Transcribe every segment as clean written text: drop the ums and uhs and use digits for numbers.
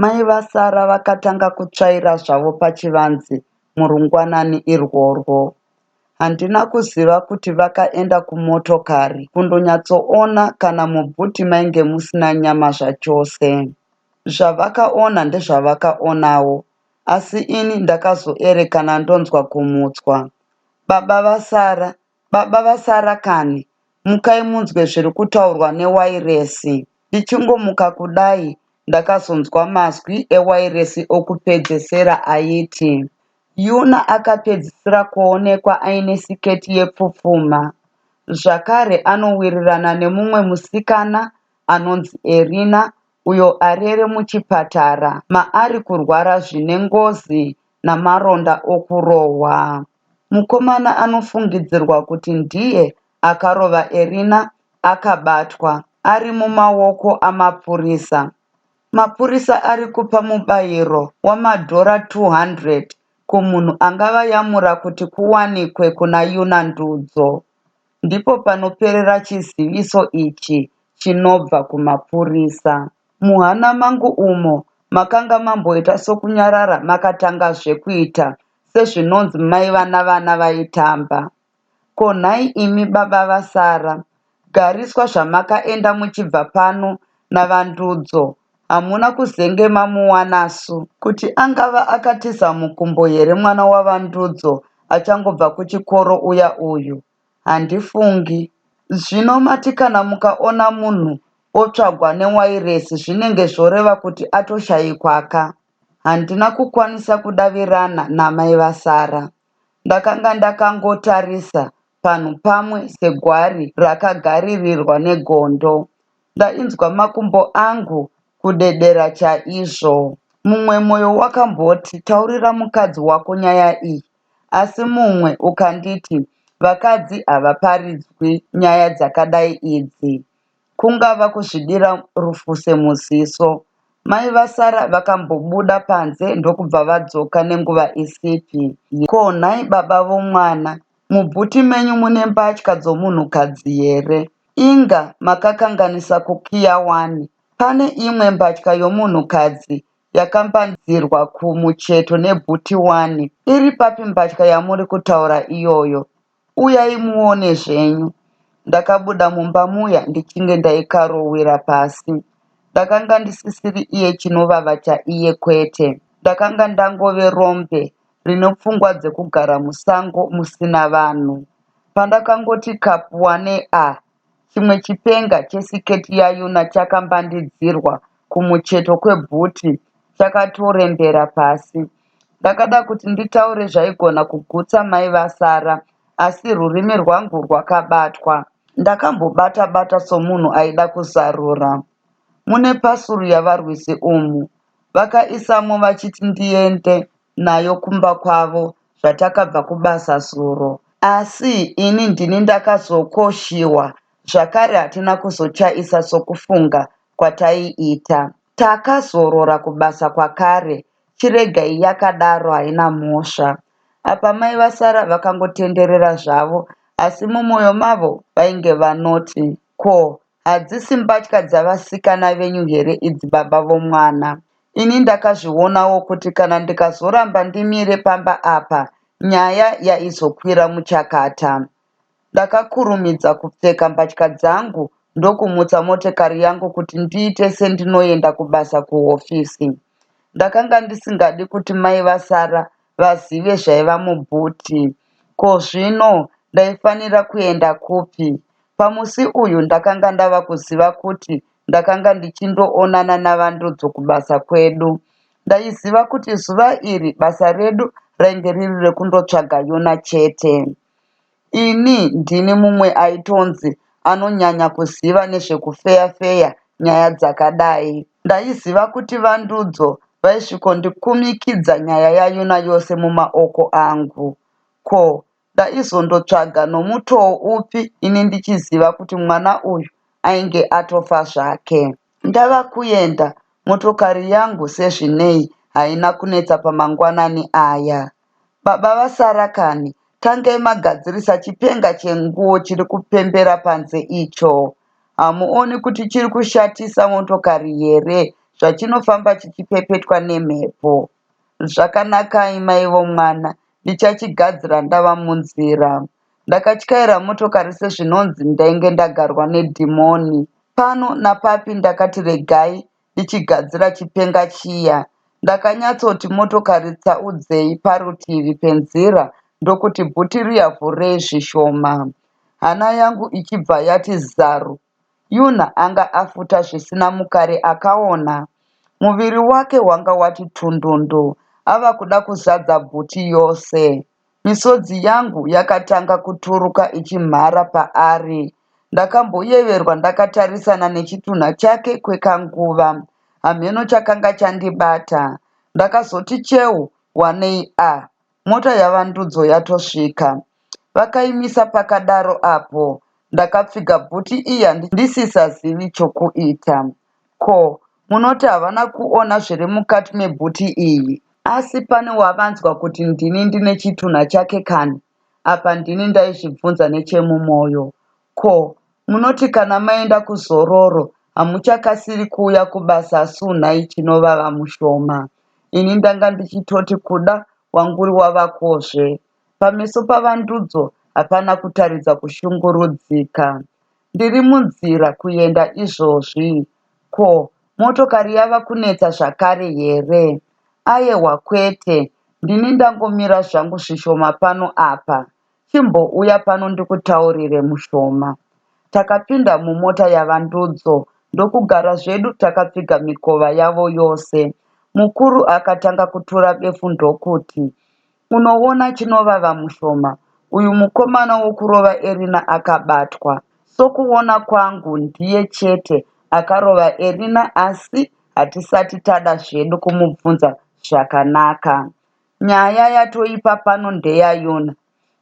Mai vaSara vakatanga kutsvaira zvavo pachivanze murungwanani irworwo. Handina kuziva kuti vakaenda kumotokari kundonyatsoona kana mubhuti mainge musina nyama zvachose. Zvavakaona ndezvavakaonawo, asi ini ndakazoerekana ndonzwa kumutswa. Baba vaSara kani, mukai munzwe zviri kutaurwa newairesi. Ndichingomuka kudai ndakazonzwa mazwi ewairesi okupedzesera aiti, Yuna akapedzisira kuonekwa aine siketi yepfupfuma. Zvakare anowirirana nemumwe musikana anonzi Erina, uyo arere muchipatara maari kurwara zvine ngozi namaronda okurohwa. Mukomana anofungidzirwa kuti ndiye akarova Erina akabatwa ari mumaoko amapurisa. Mapurisa ari kupa mubayiro wamadhora 200 kumunhu angava yamura kuti kuwanikwe kuna Yuna ndudzo. Ndipo panoperera chiziviso ichi chinobva kumapurisa. Muhana mangu umo makanga mamboita sokunyarara makatanga zvekuita sezvinonzi mai vana vaitamba. Ko nhai imi baba vaSara, gariswa zvamakaenda muchibva pano navandudzo, hamuna kuzenge mamuwanasu kuti angava akatiza mukumbo here mwana wavandudzo achangobva kuchikoro uya uyu? Handifungi. Zvino mati kana mukaona munhu otsvagwa newairesi zvinenge zvoreva kuti atoshayikwaka. Handina kukwanisa kudavirana namai vaSara. Ndakanga ndakangotarisa panhu pamwe segwari rakagaririrwa negondo. Ndainzwa makumbo angu kudedera chaizvo. Mumwe mwoyo wakamboti taurira mukadzi wako nyaya iyi, asi mumwe ukanditi vakadzi havaparidzwi nyaya dzakadai idzi. Kungava kuzvidira rufuse muziso. Mai vaSara vakambobuda panze ndokubva vadzoka nenguva isipi. Ko nhai baba vomwana, mubhuti menyu mune mbatya dzomunhukadzi here? Inga makakanganisa kukiya wani. Pane imwe mbatya yomunhukadzi yakambanzirwa kumucheto nebhuti wani. Iri papi mbatya yamuri kutaura iyoyo? Uyai muone zvenyu. Ndakabuda mumba muya ndichinge ndaikarowira pasi. Ndakanga ndisisiri iye chinovava chaiye kwete. Ndakanga ndangove rombe rine pfungwa dzekugara musango musina vanhu. Pandakangoti kapuwa chimwe chipenga chesiketi yaYuna chakambandidzirwa kumucheto kwebhuti chakatorembera pasi. Ndakada kuti nditaure zvaigona kugutsa mai vaSara, asi rurimi rwangu rwakabatwa. Ndakambobata-bata somunhu aida kuzarura. Mune pasuru yavarwisi umu. Vakaisamo vachiti ndiende nayo kumba kwavo zvatakabva kubasa zuro. Asi ini ndini ndakazokoshiwa. Zvakare hatina kuzochaisa sokufunga kwataiita. Takazorora kubasa kwakare. Chiregai yakadaro haina mhosva. Apa mai vaSara vakangotenderera zvavo, asi mumwoyo mavo vainge vanoti, ko, hadzisi mbatya dzavasikana venyu here idzi baba vomwana? Ini ndakazvionawo kuti kana ndikazoramba ndimire pamba apa, nyaya yaizokwira muchakata. Ndakakurumidza kupfeka mbatya dzangu ndokumutsa motikari yangu kuti ndiite sendinoenda kubasa kuhofisi. Ndakanga ndisingadi kuti mai vaSara vazive zvaiva mubhuti. Ko zvino ndaifanira kuenda kupi? Pamusi uyu ndakanga ndava kuziva kuti ndakanga ndichindoonana navandudzo kubasa kwedu. Ndaiziva kuti zuva iri basa redu rainge riri rekundotsvaga Yuna chete. Ini ndini mumwe aitonzi anonyanya kuziva nezvekufeya-feya nyaya dzakadai. Ndaiziva kuti vandudzo vaisvikondikumikidza nyaya yaYuna yose mumaoko angu. Ko, ndaizondotsvaga nomutoo upi ini ndichiziva kuti mwana uyu ainge atofa zvake? Ndava kuenda, motokari yangu sezvinei haina kunetsa pamangwanani aya. Baba vaSara kani, tangai magadzirisa chipenga chenguo chiri kupembera panze icho. Hamuoni kuti chiri kushatisa motokari here zvachinofamba chichipepetwa nemhepo. Zvakanakai mai vomwana, ndichachigadzira ndava munzira. Ndakatyaira motokari sezvinonzi ndainge ndagarwa nedhimoni. Pano napapi ndakati regai ndichigadzira chipenga chiya. Ndakanyatsoti motokari tsaudzei parutivi penzira ndokuti bhuti riya vhurei zvishoma. Hana yangu ichibva yati zaru. Yuna anga afuta zvisina mukare akaona. Muviri wake wanga wati tundundu. Ava kuda kuzadza bhuti yose. Misodzi yangu yakatanga kuturuka ichimhara paari. Ndakamboyeverwa ndakatarisana nechitunha chake kwekanguva. Hamheno chakanga chandibata. Ndakazoti cheu, wanei mota yavandudzo yatosvika. Vakaimisa pakadaro apo. Ndakapfiga bhuti iya ndisisazivi chokuita. Ko, munoti havana kuona zviri mukati mebhuti iyi? Asi pane wavanzwa kuti ndini ndine chitunha chake kani? Apa ndini ndaizvibvunza nechemumwoyo. Ko, munoti kana maenda kuzororo hamuchakasiri kuuya kubasa sunhai chinovava mushoma? Ini ndanga ndichitoti kuda wanguri wavakozve. Pameso pavandudzo hapana kutaridza kushungurudzika. Ndiri munzira kuenda izvozvi. Ko, motokari yava kunetsa zvakare here? Ayewa kwete, ndini ndangomira zvangu zvishoma pano apa. Chimbouya pano ndikutaurire mushoma. Takapinda mumota yavandudzo ndokugara zvedu takapfiga mikova yavo yose. Mukuru akatanga kutura befu ndokuti, unoona chinovava mushoma, uyu mukomana wokurova Erina akabatwa. Sokuona kwangu ndiye chete akarova Erina, asi hatisati tada zvedu kumubvunza zvakanaka. Nyaya yatoipa pano ndeyayuna.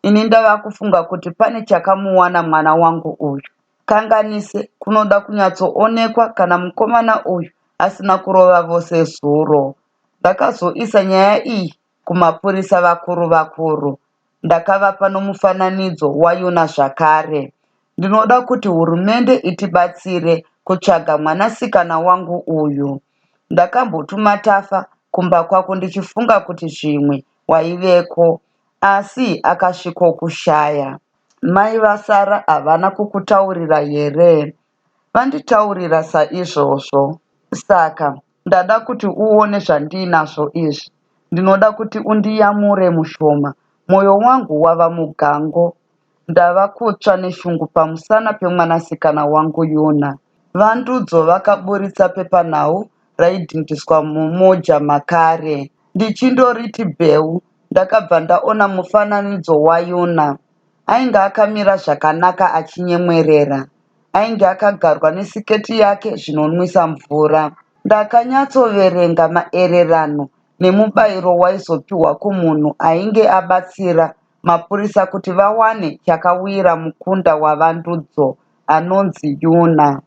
Ini ndava kufunga kuti pane chakamuwana mwana wangu uyu. Kanganise kunoda kunyatsoonekwa kana mukomana uyu asina kurova vose zuro. Ndakazoisa nyaya iyi kumapurisa vakuru. Ndakavapa nomufananidzo wayuna zvakare. Ndinoda kuti hurumende itibatsire kutsvaga mwanasikana wangu uyu. Ndakambotuma Tafa kumba kwako ndichifunga kuti zvimwe waiveko, asi akasvikokushaya. Mai vasara havana kukutaurira here? Vanditaurira saizvozvo. Saka ndada kuti uone zvandinazvo izvi. Ndinoda kuti undiyamure mushoma. Mwoyo wangu wava mugango. Ndava kutsva neshungu pamusana pemwanasikana wangu Yuna. Vandudzo vakaburitsa pepanhau raidhindiswa mumoja makare. Ndichindoriti bheu, ndakabva ndaona mufananidzo waYuna. Ainge akamira zvakanaka achinyemwerera. Ainge akagarwa nesiketi yake zvinonwisa mvura. Ndakanyatsoverenga maererano nemubayiro waizopiwa kumunhu ainge abatsira mapurisa kuti vawane chakawira mukunda wavandudzo anonzi Yuna.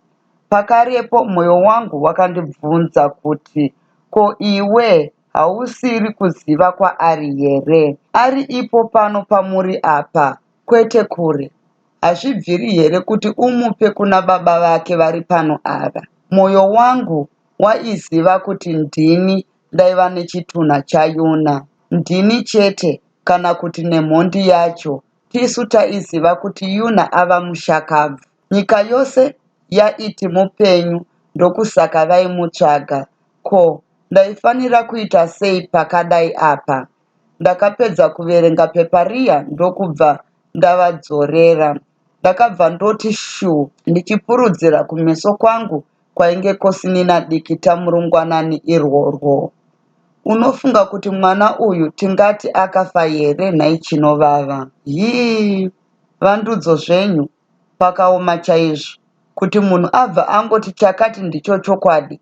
Pakarepo mwoyo wangu wakandibvunza kuti, ko iwe hausiri kuziva kwaari here? Ari ipo pano pamuri apa, kwete kure. Hazvibviri here kuti umupe kuna baba vake vari pano ava? Mwoyo wangu waiziva kuti ndini ndaiva nechitunha chaYuna. Ndini chete, kana kuti nemhondi yacho. Tisu taiziva kuti Yuna ava mushakabvu. Nyika yose yaiti mupenyu, ndokusaka vaimutsvaga. Ko, ndaifanira kuita sei pakadai apa? Ndakapedza kuverenga pepa riya ndokubva ndavadzorera. Ndakabva ndoti shu, ndichipurudzira kumeso kwangu kwainge kosinina dikita murungwanani irworwo. Unofunga kuti mwana uyu tingati akafa here nhai chinovava? Vandudzo zvenyu pakaoma chaizvo. Kuti munhu abva angoti chakati ndicho chokwadi.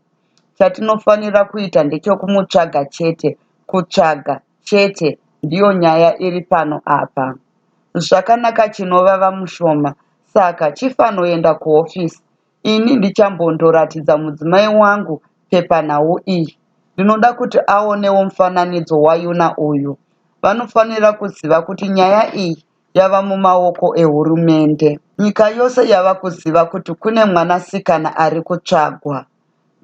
Chatinofanira kuita ndechokumutsvaga chete. Kutsvaga chete ndiyo nyaya iri pano apa. Zvakanaka chinovava mushoma, saka chifanoenda kuhofisi. Ini ndichambondoratidza mudzimai wangu pepanhau iyi. Ndinoda kuti aonewo mufananidzo waYuna uyu. Vanofanira kuziva kuti nyaya iyi yava mumaoko ehurumende. Nyika yose yava kuziva kuti kune mwanasikana ari kutsvagwa.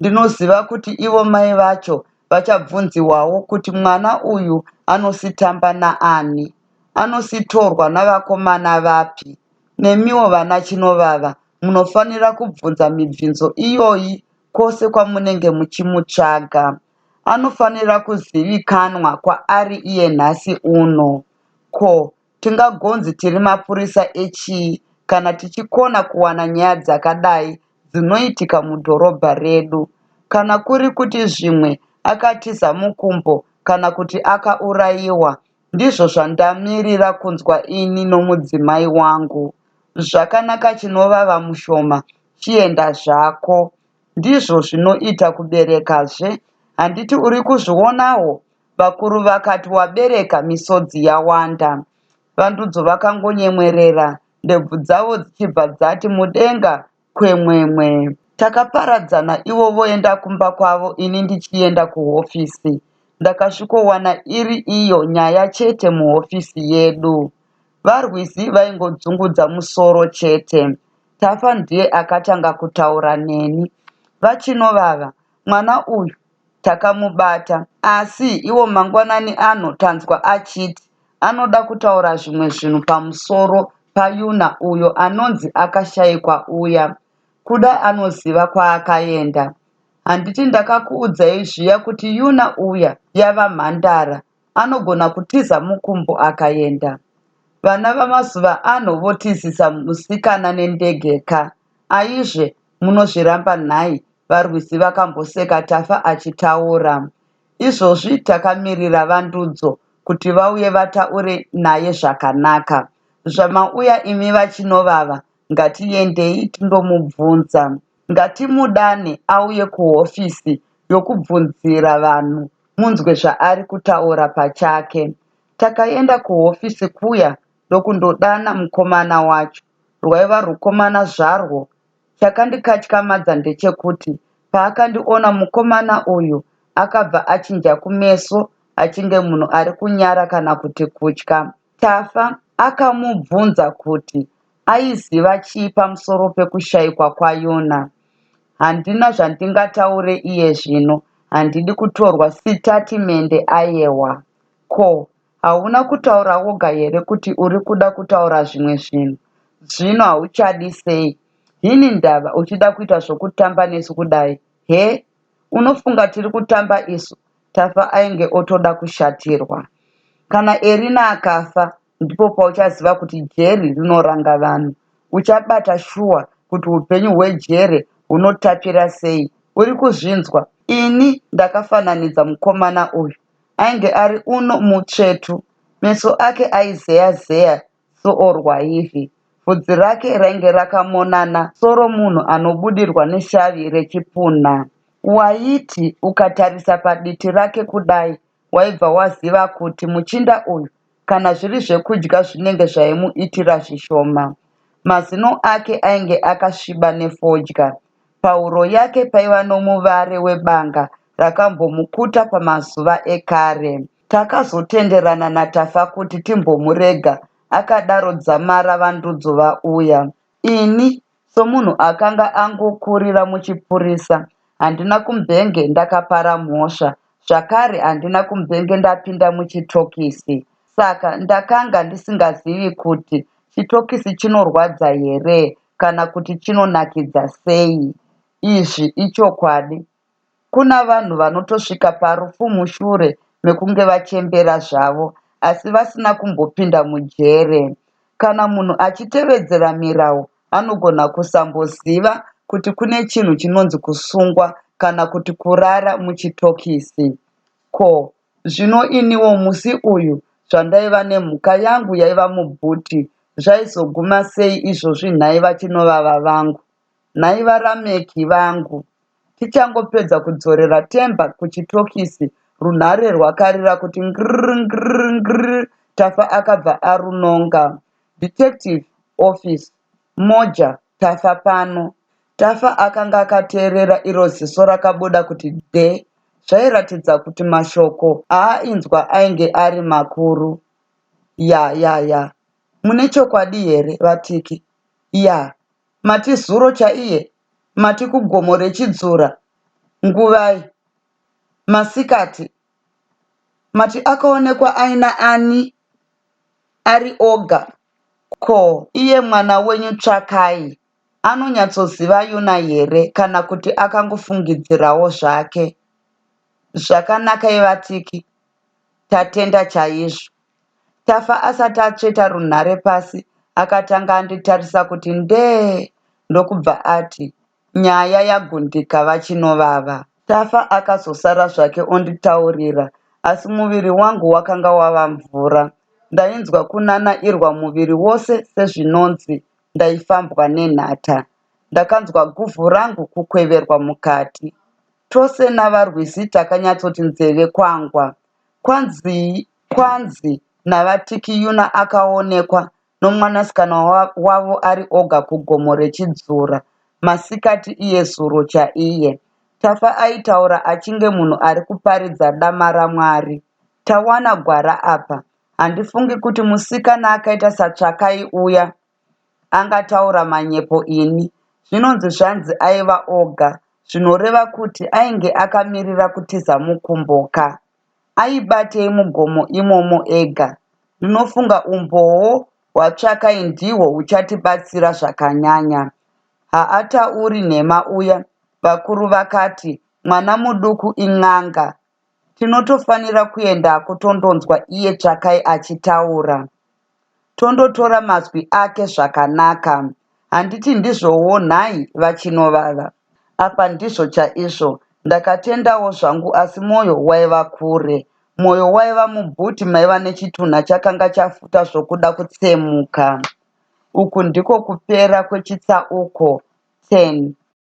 Ndinoziva kuti ivo mai vacho vachabvunziwawo kuti mwana uyu anositamba naani, anositorwa navakomana vapi. Nemiwo vana chinovava munofanira kubvunza mibvunzo iyoyi kwose kwamunenge muchimutsvaga. Anofanira kuzivikanwa kwaari iye nhasi uno. Ko, tingagonzi tiri mapurisa echii kana tichikona kuwana nyaya dzakadai dzinoitika mudhorobha redu? Kana kuri kuti zvimwe akatiza mukumbo kana kuti akaurayiwa, ndizvo zvandamirira kunzwa ini nomudzimai wangu. Zvakanaka chinovava mushoma, chienda zvako. Ndizvo zvinoita kuberekazve. Handiti uri kuzvionawo? Vakuru vakati wabereka misodzi yawanda. Vandudzo vakangonyemwerera, ndebvu dzavo dzichibva dzati mudenga kwemwemwe. Takaparadzana ivo voenda kumba kwavo, ini ndichienda kuhofisi. Ndakasvikowana iri iyo nyaya chete muhofisi yedu. Varwisi vaingodzungudza musoro chete. Tafa ndiye akatanga kutaura neni. Vachinovava, mwana uyu takamubata, asi iwo mangwanani ano tanzwa achiti anoda kutaura zvimwe zvinhu pamusoro paYuna uyo anonzi akashayikwa uya. Kuda anoziva kwaakaenda. Handiti ndakakuudzai zviya kuti Yuna uya yava mhandara, anogona kutiza mukumbo akaenda. Vana vamazuva ano votizisa musikana nendege ka. Aizve munozviramba nhai, varwisi vakamboseka Tafa achitaura. Izvozvi takamirira vandudzo kuti vauye vataure naye zvakanaka. Zvamauya imi vachinovava, ngatiendei tindomubvunza. Ngatimudane auye kuhofisi yokubvunzira vanhu, munzwe zvaari kutaura pachake. Takaenda kuhofisi kuya ndokundodana mukomana wacho. Rwaiva rukomana zvarwo. Chakandikatyamadza ndechekuti paakandiona mukomana uyu akabva achinja kumeso achinge munhu ari kunyara kana kuti kutya. Tafa akamubvunza kuti aiziva chii pamusoro pekushayikwa kwaYuna. Handina zvandingataure iye zvino, handidi kutorwa sitatimende ayewa. Ko, hauna kutaura woga here kuti uri kuda kutaura zvimwe zvinhu? Zvino hauchadi sei? Hini ndava uchida kuita zvokutamba nesu kudai? He, unofunga tiri kutamba isu? Tafa ainge otoda kushatirwa. Kana Erina akafa, ndipo pauchaziva kuti jeri rinoranga vanhu. Uchabata shuwa kuti upenyu hwejere hunotapira sei. Uri kuzvinzwa? Ini ndakafananidza mukomana uyu. Ainge ari uno mutsvetu. Meso ake aizeya-zeya soorwaivhi. Bvudzi rake rainge rakamonana soro munhu anobudirwa neshavi rechipunha. Waiti ukatarisa paditi rake kudai, waibva waziva kuti muchinda uyu kana zviri zvekudya zvinenge zvaimuitira zvishoma. Mazino ake ainge akasviba nefodya. Pahuro yake paiva nomuvare webanga rakambomukuta pamazuva ekare. Takazotenderana naTafa kuti timbomurega akadaro dzamara vandudzo vauya. Ini somunhu akanga angokurira muchipurisa, handina kumbenge ndakapara mhosva, zvakare handina kumbenge ndapinda muchitokisi. Saka ndakanga ndisingazivi kuti chitokisi chinorwadza here kana kuti chinonakidza sei. Izvi ichokwadi. Kuna vanhu vanotosvika parufu mushure mekunge vachembera zvavo, asi vasina kumbopinda mujere. Kana munhu achitevedzera mirau, anogona kusamboziva kuti kune chinhu chinonzi kusungwa kana kuti kurara muchitokisi. Ko, zvino iniwo musi uyu zvandaiva nemhuka yangu yaiva mubhuti, zvaizoguma sei izvozvi nhai vachinovava vangu? Nhai varameki vangu. Tichangopedza kudzorera Temba kuchitokisi, runhare rwakarira kuti ngirrrr. Tafa akabva arunonga. Detective office. Moja, Tafa pano. Tafa akanga akateerera iro ziso rakabuda kuti de. Zvairatidza kuti mashoko aainzwa ainge ari makuru. Ya. Mune chokwadi here vatiki? Ya. Mati zuro chaiye? Mati kugomo rechidzura? Nguvai masikati Mati akaonekwa aina ani ari oga. Ko iye mwana wenyu Tsvakai anonyatsoziva Yuna here kana kuti akangofungidzirawo zvake? Zvakanaka ivatiki, tatenda chaizvo. Tafa asati atsveta runhare pasi akatanga anditarisa kuti ndee, ndokubva ati nyaya yagundika vachinovava. Tafa akazosara zvake onditaurira, asi muviri wangu wakanga wava mvura. Ndainzwa kunanairwa muviri wose sezvinonzi ndaifambwa nenhata. Ndakanzwa guvhu rangu kukweverwa mukati. Tose navarwisi takanyatsoti nzeve kwangwa. Kwanzi navatiki Yuna akaonekwa nomwanasikana wavo ari oga kugomo rechidzura, masikati iye zuro chaiye. Tafa aitaura achinge munhu ari kuparidza dama raMwari. Tawana gwara apa. Handifungi kuti musikana akaita saTsvakai uya angataura manyepo ini. Zvinonzi zvanzi aiva oga, zvinoreva kuti ainge akamirira kutiza mukumboka. Aibatei mugomo imomo ega. Ndinofunga umboo hwaTsvakai ndihwo huchatibatsira zvakanyanya. Haatauri nhema uya. Vakuru vakati mwana muduku in'anga. Tinotofanira kuendako tondonzwa iye Tsvakai achitaura. Tondotora mazwi ake zvakanaka. Handiti ndizvowo nhai vachinovava. Apa ndizvo chaizvo. Ndakatendawo zvangu asi mwoyo waiva kure. Mwoyo waiva mubhuti maiva nechitunha chakanga chafuta zvokuda kutsemuka. Uku ndiko kupera kwechitsauko 10.